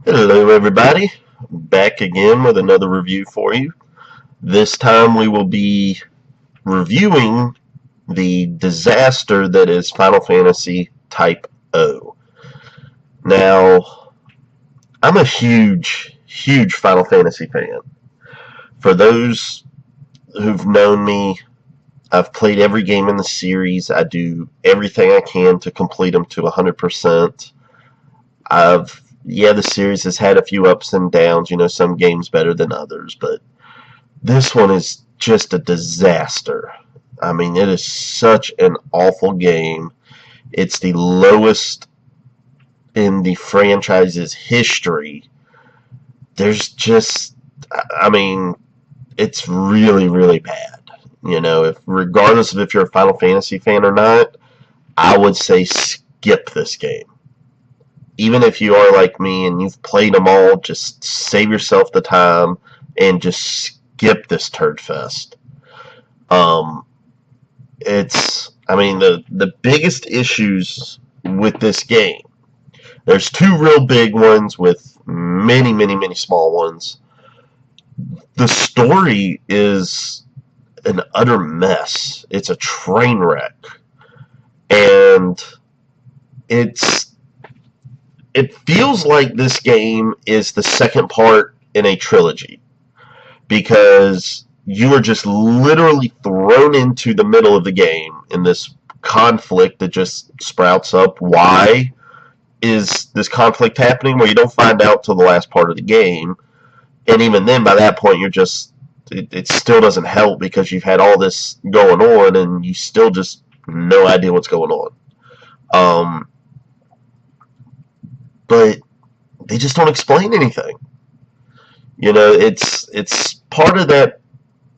Hello everybody, back again with another review for you. This time we will be reviewing the disaster that is Final Fantasy Type O. Now, I'm a huge Final Fantasy fan. For those who've known me, I've played every game in the series. I do everything I can to complete them to 100%. The series has had a few ups and downs, some games better than others, but this one is just a disaster. I mean, it is such an awful game. It's the lowest in the franchise's history. It's really, really bad. Regardless of if you're a Final Fantasy fan or not, I would say skip this game. Even if you are like me and you've played them all, just save yourself the time and just skip this turd fest. The biggest issues with this game, there's two real big ones with many, many, many small ones. The story is an utter mess. It's a train wreck. And it feels like this game is the second part in a trilogy, because you are just literally thrown into the middle of the game in this conflict that just sprouts up. Why is this conflict happening? Well, you don't find out till the last part of the game, and even then, by that point, it still doesn't help, because you've had all this going on and you still just no idea what's going on. But they just don't explain anything. It's part of that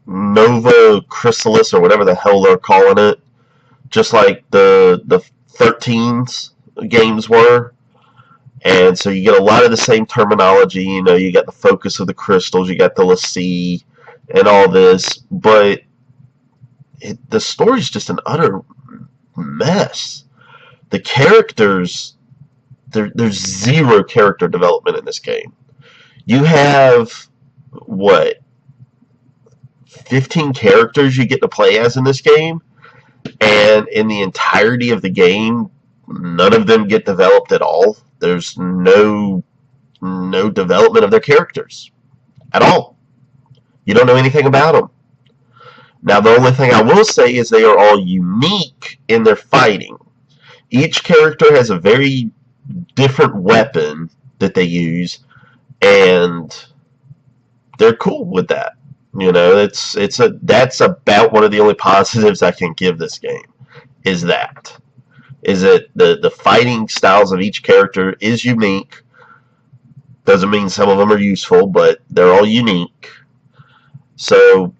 Nova Chrysalis, or whatever the hell they're calling it, just like the 13's games were. And so you get a lot of the same terminology. You got the focus of the crystals, you got the Lassie, and all this, but the story's just an utter mess. The characters, there's zero character development in this game. You have, 15 characters you get to play as in this game, and in the entirety of the game, none of them get developed at all. There's no development of their characters at all. You don't know anything about them. Now, the only thing I will say is they are all unique in their fighting. Each character has a very different weapon that they use, and they're cool with that. That's about one of the only positives I can give this game. Is that the fighting styles of each character is unique. Doesn't mean some of them are useful, but they're all unique. So,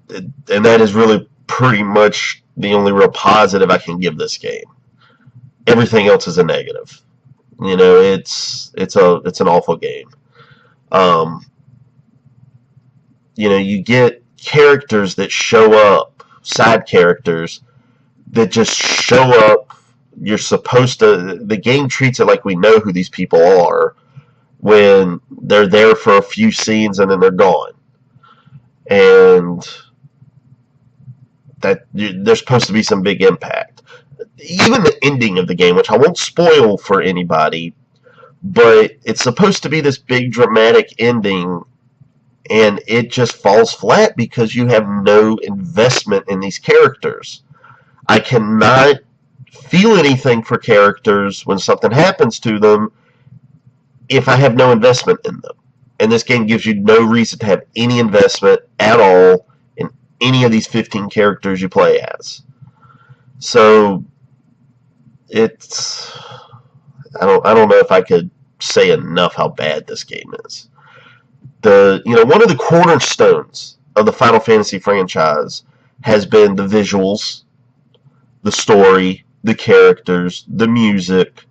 and that is really pretty much the only real positive I can give this game. Everything else is a negative. It's an awful game. You get characters that show up, side characters that just show up. The game treats it like we know who these people are, when they're there for a few scenes and then they're gone. And that there's supposed to be some big impact. Even the ending of the game, which I won't spoil for anybody, but it's supposed to be this big dramatic ending, and it just falls flat because you have no investment in these characters. I cannot feel anything for characters when something happens to them if I have no investment in them. And this game gives you no reason to have any investment at all in any of these 15 characters you play as. So I don't know if I could say enough how bad this game is. One of the cornerstones of the Final Fantasy franchise has been the visuals, the story, the characters, the music,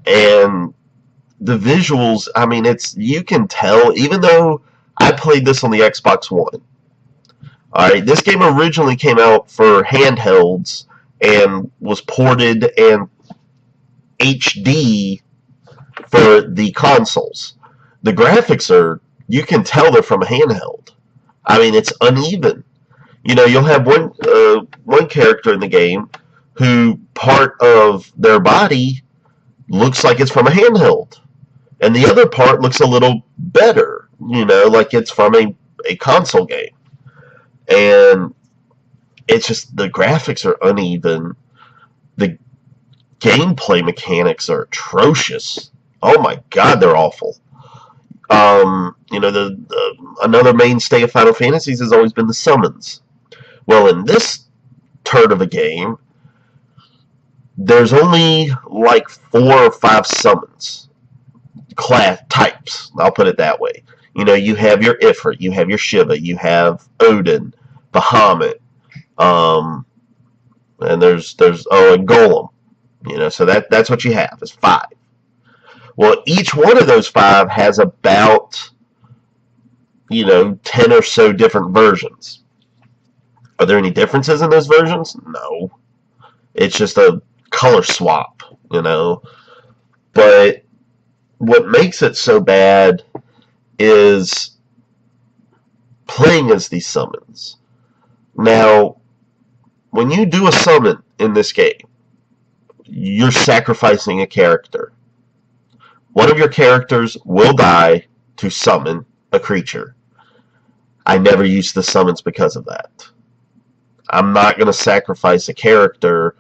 and the visuals. You can tell, even though I played this on the Xbox One. Alright, this game originally came out for handhelds and was ported and HD for the consoles. The graphics are, you can tell they're from a handheld. I mean, it's uneven. You know, you'll have one character in the game who part of their body looks like it's from a handheld, and the other part looks a little better, you know, like it's from a console game. And it's just, the graphics are uneven. The gameplay mechanics are atrocious. Oh my god, they're awful. You know, another mainstay of Final Fantasies has always been the summons. Well, in this turd of a game, there's only like 4 or 5 summons. Class types, I'll put it that way. You know, you have your Ifrit, you have your Shiva, you have Odin, Bahamut, and there's and Golem. You know, so that's what you have, is 5. Well, each one of those 5 has about, you know, 10 or so different versions. Are there any differences in those versions? No. It's just a color swap, you know. But what makes it so bad is playing as these summons. Now, when you do a summon in this game, you're sacrificing a character. One of your characters will die to summon a creature. I never use the summons because of that. I'm not going to sacrifice a character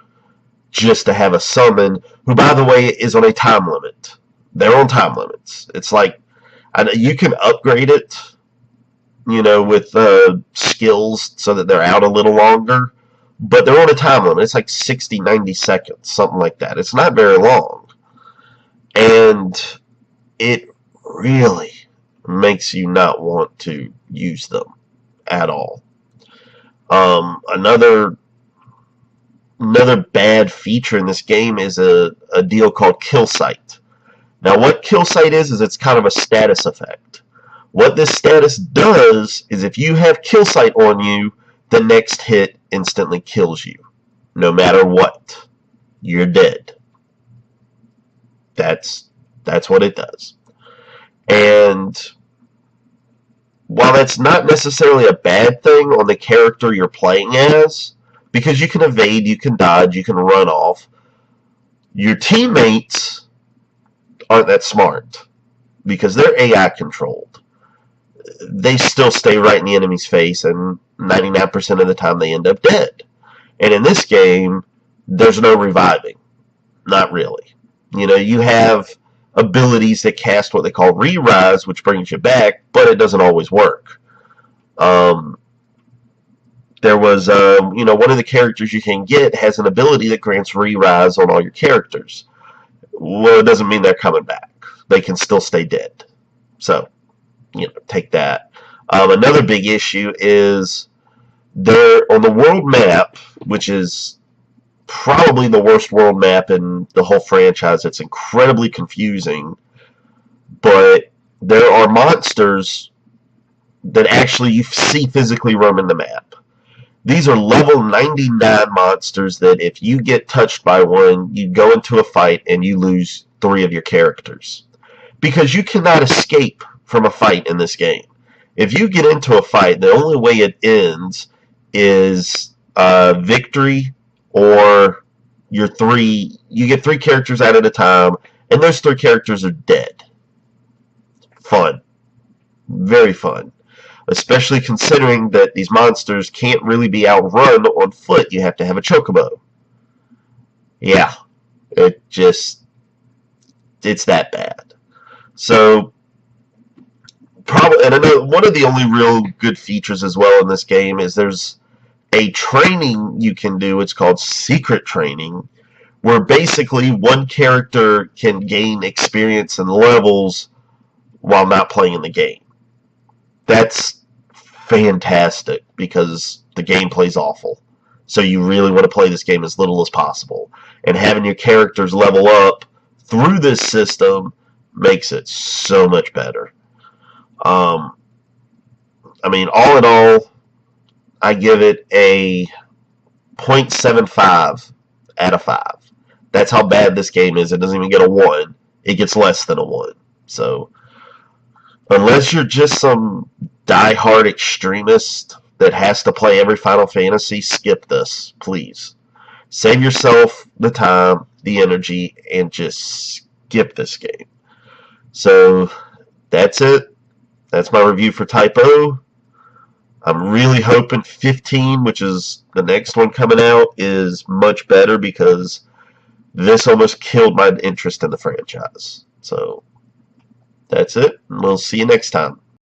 just to have a summon, who, by the way, is on a time limit. They're on time limits. It's like, you can upgrade it, you know, with skills so that they're out a little longer, but they're on a time limit. It's like 60, 90 seconds, something like that. It's not very long. And it really makes you not want to use them at all. Another bad feature in this game is a deal called kill sight. Now, what kill sight is it's kind of a status effect. What this status does is, if you have kill sight on you, the next hit instantly kills you. No matter what. You're dead. That's what it does. And while that's not necessarily a bad thing on the character you're playing as, because you can evade, you can dodge, you can run off, your teammates aren't that smart, because they're AI controlled. They still stay right in the enemy's face, and 99% of the time they end up dead. And in this game, there's no reviving. Not really. You know, you have abilities that cast what they call re-rise, which brings you back, but it doesn't always work. There was, you know, one of the characters you can get has an ability that grants re-rise on all your characters. Well, it doesn't mean they're coming back. They can still stay dead. So, you know, take that. Another big issue is they're on the world map, which is probably the worst world map in the whole franchise. It's incredibly confusing, but there are monsters that actually you see physically roaming the map. These are level 99 monsters that if you get touched by one, you go into a fight and you lose 3 of your characters. Because you cannot escape from a fight in this game. If you get into a fight, the only way it ends is victory, or you get 3 characters out at a time, and those 3 characters are dead. Fun. Very fun. Especially considering that these monsters can't really be outrun on foot. You have to have a chocobo. Yeah. It's that bad. So, and another, one of the only real good features as well in this game is there's a training you can do. It's called secret training, where basically one character can gain experience and levels while not playing in the game. That's fantastic, because the gameplay's awful. So you really want to play this game as little as possible. And having your characters level up through this system makes it so much better. I mean, all in all, I give it a 0.75 out of 5. That's how bad this game is. It doesn't even get a 1. it gets less than a 1. So, unless you're just some die-hard extremist that has to play every Final Fantasy, skip this, please. Save yourself the time, the energy, and just skip this game. So, that's it. That's my review for Type O. I'm really hoping 15, which is the next one coming out, is much better because this almost killed my interest in the franchise. So, that's it. We'll see you next time.